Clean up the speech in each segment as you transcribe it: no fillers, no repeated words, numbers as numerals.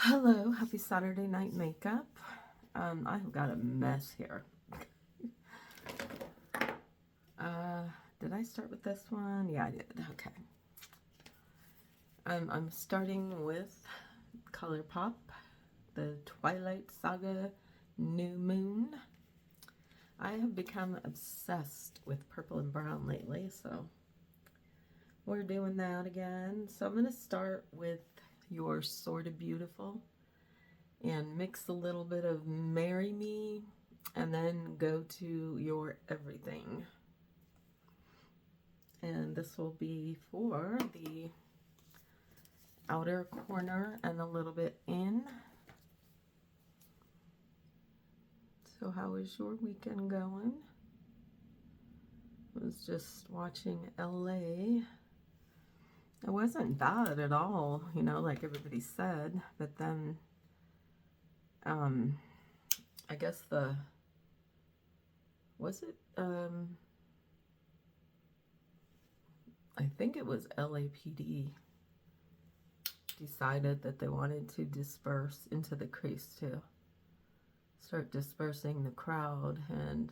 Hello, happy Saturday night makeup. I've got a mess here. Did I start with this one? Yeah, I did. Okay. I'm starting with Colourpop, the Twilight Saga New Moon. I have become obsessed with purple and brown lately, so we're doing that again. So I'm going to start with your Sorta Beautiful and mix a little bit of Marry Me and then go to your Everything. And this will be for the outer corner and a little bit in. So how is your weekend going? I was just watching LA. It wasn't bad at all, you know, like everybody said, but then I guess I think it was LAPD decided that they wanted to disperse into the crease to start dispersing the crowd, and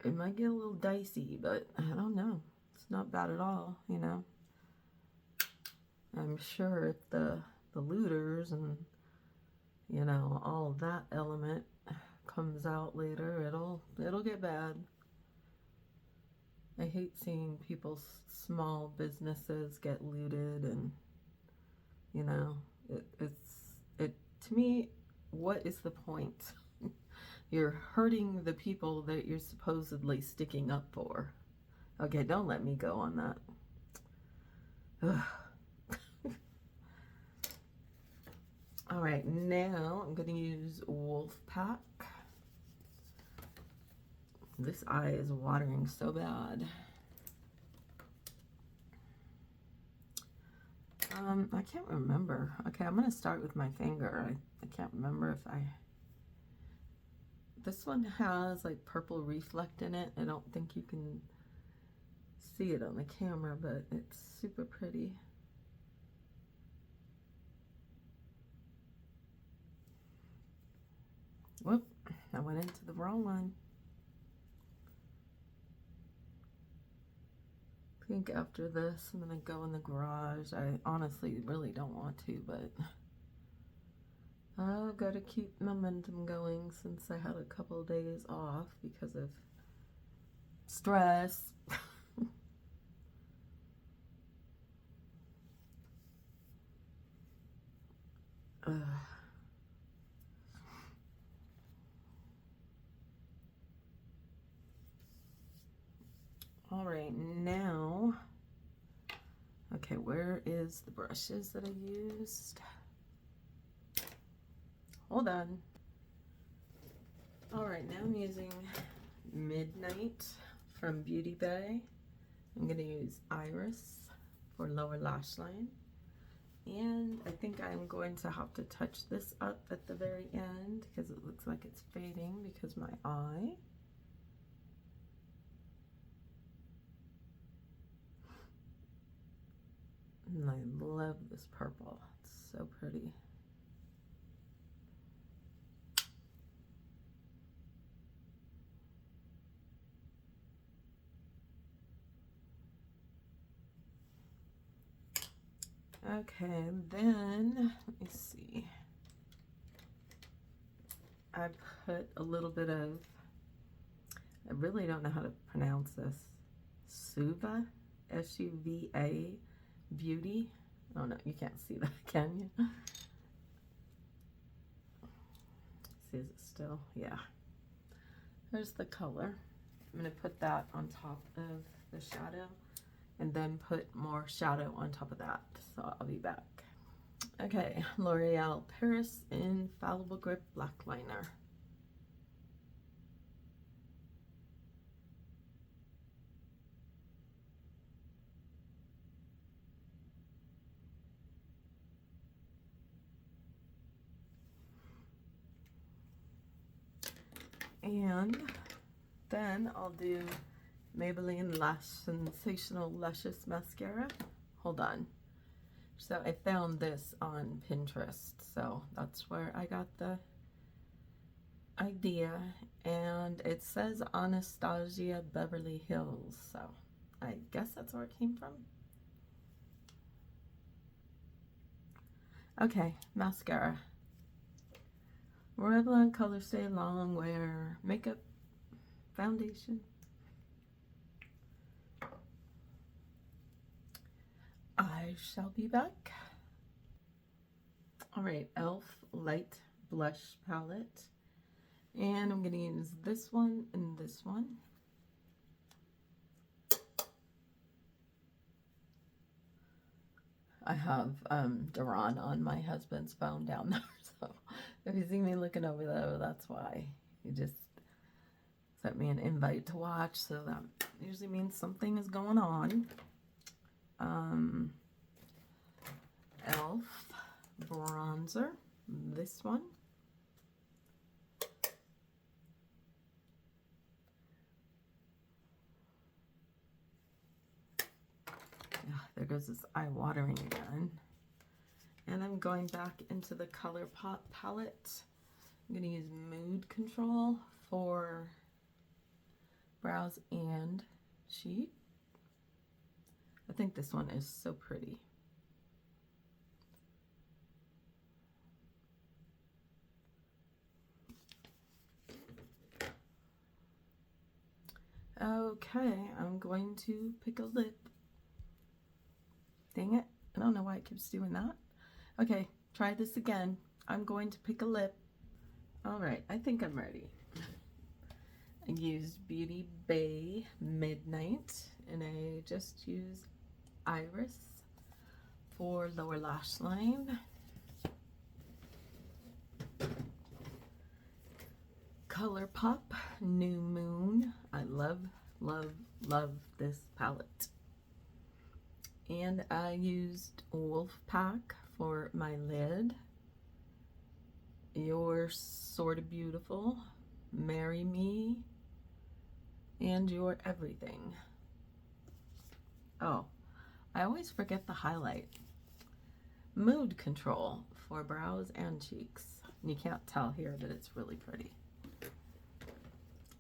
it might get a little dicey, but I don't know. It's not bad at all, you know. I'm sure if the looters and, you know, all of that element comes out later, it'll get bad. I hate seeing people's small businesses get looted, and you know, it to me, what is the point? You're hurting the people that you're supposedly sticking up for. Okay, don't let me go on that. All right, now I'm going to use Wolfpack. This eye is watering so bad. I can't remember. Okay, I'm going to start with my finger. I can't remember if this one has like purple reflect in it. I don't think you can see it on the camera, but it's super pretty. Whoop, I went into the wrong one. I think after this, I'm gonna go in the garage. I honestly really don't want to, but I've got to keep momentum going since I had a couple of days off because of stress. All right, now, okay, where is the brushes that I used? Hold on. All right, now I'm using Midnight from Beauty Bay. I'm going to use Iris for lower lash line. And I think I'm going to have to touch this up at the very end because it looks like it's fading because my eye. And I love this purple. It's so pretty. Okay, then, let me see. I put a little bit of, I really don't know how to pronounce this, Suva, S-U-V-A, Beauty. Oh no, you can't see that, can you? See, is it still? Yeah. There's the color. I'm going to put that on top of the shadow and then put more shadow on top of that. So I'll be back. Okay, L'Oreal Paris Infallible Grip Black Liner. And then I'll do Maybelline Lash Sensational Luscious Mascara. Hold on. So I found this on Pinterest, so that's where I got the idea, and it says Anastasia Beverly Hills, so I guess that's where it came from. Okay, mascara. Revlon Color Stay Long Wear Makeup Foundation. I shall be back. Alright, e.l.f. Light Blush Palette. And I'm going to use this one and this one. I have Duran on my husband's phone down there, so if you see me looking over there, that's why. He just sent me an invite to watch, so that usually means something is going on. e.l.f. bronzer, this one. There goes this eye watering again. And I'm going back into the Colourpop palette. I'm going to use Mood Control for brows and cheek. I think this one is so pretty. Okay, I'm going to pick a lip. Dang it, I don't know why it keeps doing that. Okay, try this again. I'm going to pick a lip. Alright, I think I'm ready. I used Beauty Bay Midnight, and I just used Iris for lower lash line. Colourpop New Moon. I love, love, love this palette. And I used Wolfpack for my lid. You're Sorta Beautiful, Marry Me, and You're Everything. Oh, I always forget the highlight. Mood Control for brows and cheeks. And you can't tell here, but it's really pretty.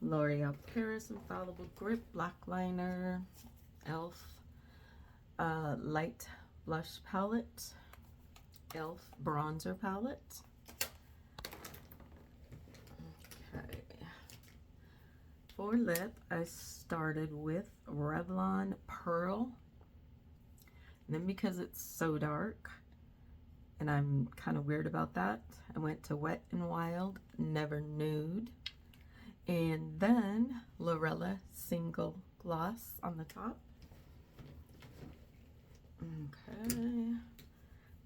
L'Oreal Paris Infallible Grip Black Liner. e.l.f. Light Blush Palette. e.l.f. Bronzer Palette. Okay. For lip, I started with Revlon Pearl. And then because it's so dark, and I'm kind of weird about that, I went to Wet n Wild Never Nude. And then Lorella Single Gloss on the top. Okay.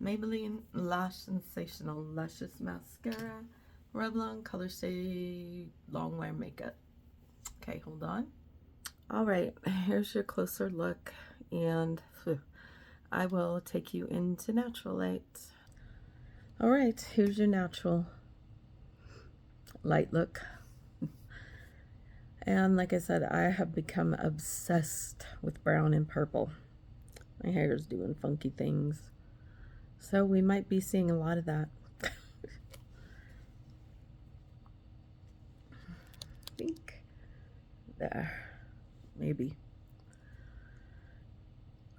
Maybelline Lash Sensational Luscious Mascara. Revlon Color Stay Long Wear Makeup. Okay, hold on. Alright, here's your closer look. And I will take you into natural light. Alright, here's your natural light look. And like I said, I have become obsessed with brown and purple. My hair is doing funky things. So we might be seeing a lot of that. I think there, maybe.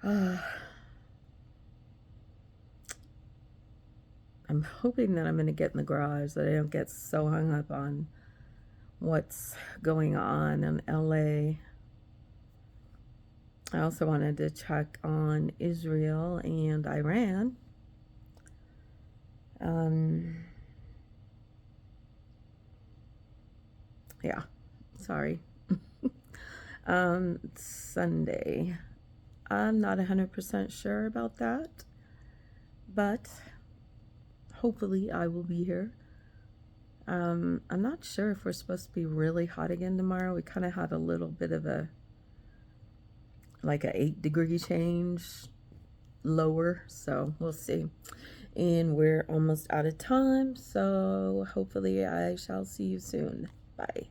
I'm hoping that I'm going to get in the garage, that I don't get so hung up on what's going on in LA. I also wanted to check on Israel and Iran. Yeah, sorry. Sunday. I'm not 100% sure about that, but hopefully I will be here. I'm not sure if we're supposed to be really hot again tomorrow. We kind of had a little bit of a 8-degree change lower, so we'll see. And we're almost out of time, so hopefully I shall see you soon. Bye.